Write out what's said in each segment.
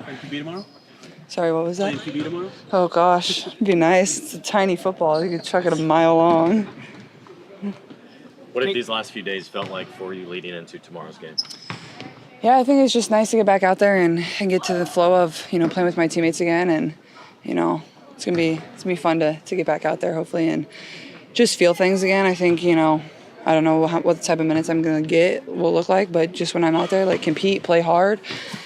Playing QB tomorrow? Sorry, what was that? Playing QB tomorrow? Oh, gosh. It'd be nice. It's a tiny football. You could chuck it a mile long. What have these last few days felt like for you leading into tomorrow's game? Yeah, I think it's just nice to get back out there and get to the flow of, playing with my teammates again. And, it's gonna be fun to get back out there, hopefully, and just feel things again. I think, I don't know what type of minutes I'm going to get will look like, but just when I'm out there, compete, play hard.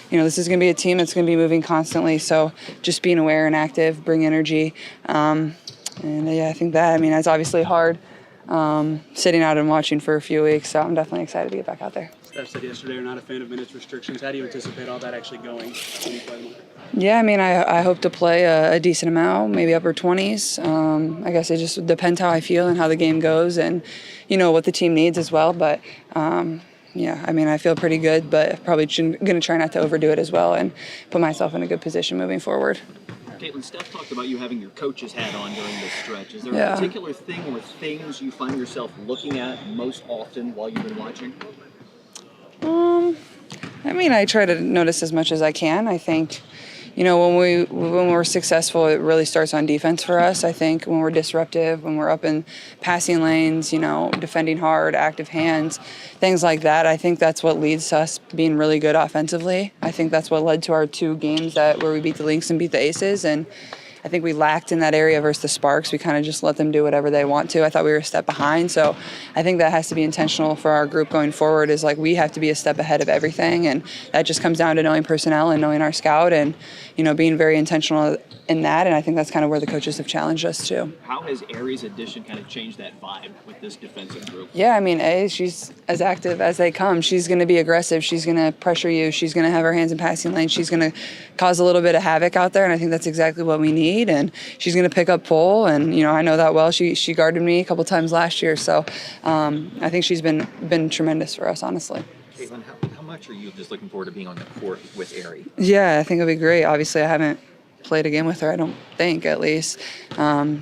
This is going to be a team that's going to be moving constantly, so just being aware and active, bring energy. I think that, it's obviously hard sitting out and watching for a few weeks, so I'm definitely excited to get back out there. Steph said yesterday you're not a fan of minutes restrictions. How do you anticipate all that actually going when you play them? Yeah, I hope to play a decent amount, maybe upper 20s. I guess it just depends how I feel and how the game goes and, what the team needs as well. But, I feel pretty good, but probably going to try not to overdo it as well and put myself in a good position moving forward. Caitlin, Steph talked about you having your coach's hat on during this stretch. Is there a particular thing or things you find yourself looking at most often while you've been watching? I try to notice as much as I can. I think, when we're successful, it really starts on defense for us. I think when we're disruptive, when we're up in passing lanes, defending hard, active hands, things like that, I think that's what leads to us being really good offensively. I think that's what led to our 2 games where we beat the Lynx and beat the Aces, and I think we lacked in that area versus the Sparks. We kind of just let them do whatever they want to. I thought we were a step behind. So I think that has to be intentional for our group going forward is we have to be a step ahead of everything. And that just comes down to knowing personnel and knowing our scout and, being very intentional in that. And I think that's kind of where the coaches have challenged us too. How has Aari's addition kind of changed that vibe with this defensive group? Yeah, she's as active as they come. She's going to be aggressive. She's going to pressure you. She's going to have her hands in passing lanes. She's going to cause a little bit of havoc out there. And I think that's exactly what we need. And she's going to pick up pole, and I know that well. She guarded me a couple times last year, so I think she's been tremendous for us, honestly. Caitlin, how much are you just looking forward to being on the court with Aari? Yeah, I think it'll be great. Obviously, I haven't played a game with her, I don't think, at least.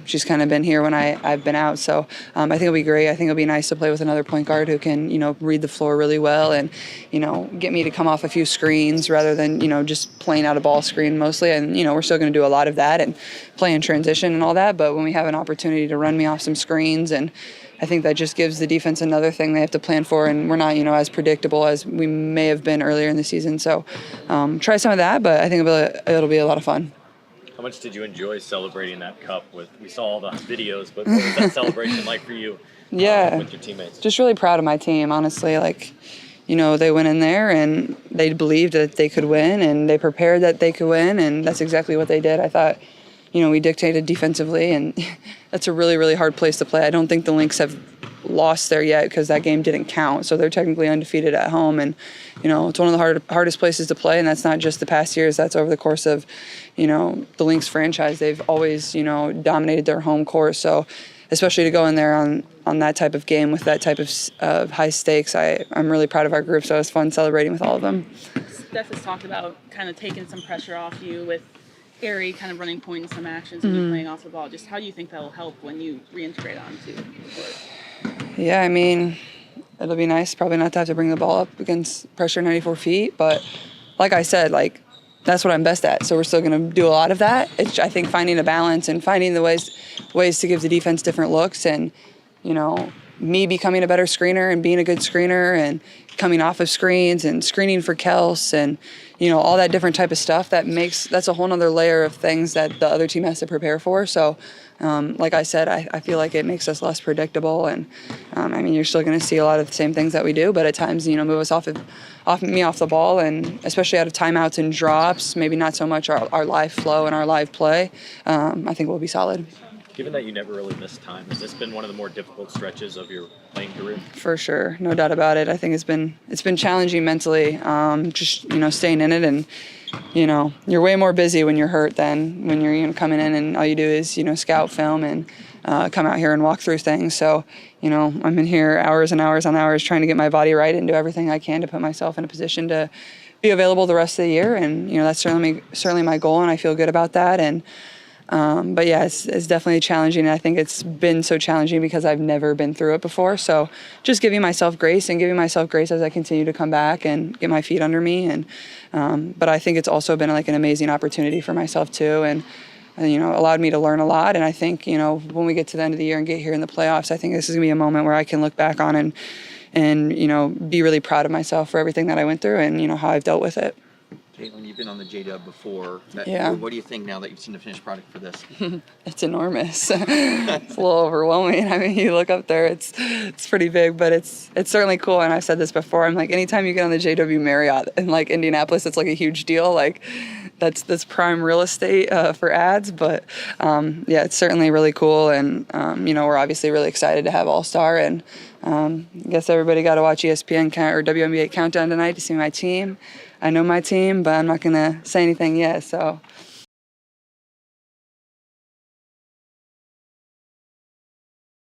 She's kind of been here when I've been out, so I think it'll be great. I think it'll be nice to play with another point guard who can, read the floor really well and, get me to come off a few screens rather than, just playing out a ball screen mostly. And, we're still going to do a lot of that and play in transition and all that, but when we have an opportunity to run me off some screens, and I think that just gives the defense another thing they have to plan for, and we're not, as predictable as we may have been earlier in the season. So try some of that, but I think it'll be a lot of fun. How much did you enjoy celebrating that cup? We saw all the videos, but what was that celebration like for you with your teammates? Just really proud of my team, honestly. They went in there and they believed that they could win, and they prepared that they could win, and that's exactly what they did. I thought, we dictated defensively, and that's a really, really hard place to play. I don't think the Lynx have lost there yet because that game didn't count, so they're technically undefeated at home, and it's one of the hardest places to play, and that's not just the past years, that's over the course of the Lynx franchise. They've always dominated their home court, so especially to go in there on that type of game with that type of high stakes, I'm really proud of our group, so it was fun celebrating with all of them. Steph has talked about kind of taking some pressure off you with Aari kind of running point in some actions and you playing off the ball. Just how do you think that will help when you reintegrate onto the court? Yeah, it'll be nice probably not to have to bring the ball up against pressure 94 feet. But like I said, that's what I'm best at. So we're still going to do a lot of that. It's, I think, finding a balance and finding the ways to give the defense different looks and, me becoming a better screener and being a good screener and coming off of screens and screening for Kels and, all that different type of stuff that's a whole nother layer of things that the other team has to prepare for. So, like I said, I feel like it makes us less predictable. And, you're still going to see a lot of the same things that we do, but at times, move us off the ball, and especially out of timeouts and drops, maybe not so much our live flow and our live play. I think we'll be solid. Given that you never really missed time, has this been one of the more difficult stretches of your playing career? For sure, no doubt about it. I think it's been challenging mentally, just staying in it, and you're way more busy when you're hurt than when you're coming in and all you do is scout film and come out here and walk through things. So I'm in here hours and hours on hours trying to get my body right and do everything I can to put myself in a position to be available the rest of the year, and that's certainly my goal, and I feel good about that. And But yeah, it's definitely challenging. And I think it's been so challenging because I've never been through it before. So just giving myself grace as I continue to come back and get my feet under me. And but I think it's also been like an amazing opportunity for myself too. And allowed me to learn a lot. And I think, when we get to the end of the year and get here in the playoffs, I think this is gonna be a moment where I can look back on and be really proud of myself for everything that I went through and, how I've dealt with it. Caitlin, you've been on the J-Dub before. Yeah. What do you think now that you've seen the finished product for this? It's enormous. It's a little overwhelming. I mean, you look up there, it's pretty big, but it's certainly cool. And I've said this before. I'm like, anytime you get on the JW Marriott in like Indianapolis, it's like a huge deal. Like that's prime real estate for ads. But yeah, it's certainly really cool. And we're obviously really excited to have All-Star. And I guess everybody got to watch ESPN or WNBA Countdown tonight to see my team. I know my team, but I'm not going to say anything yet. So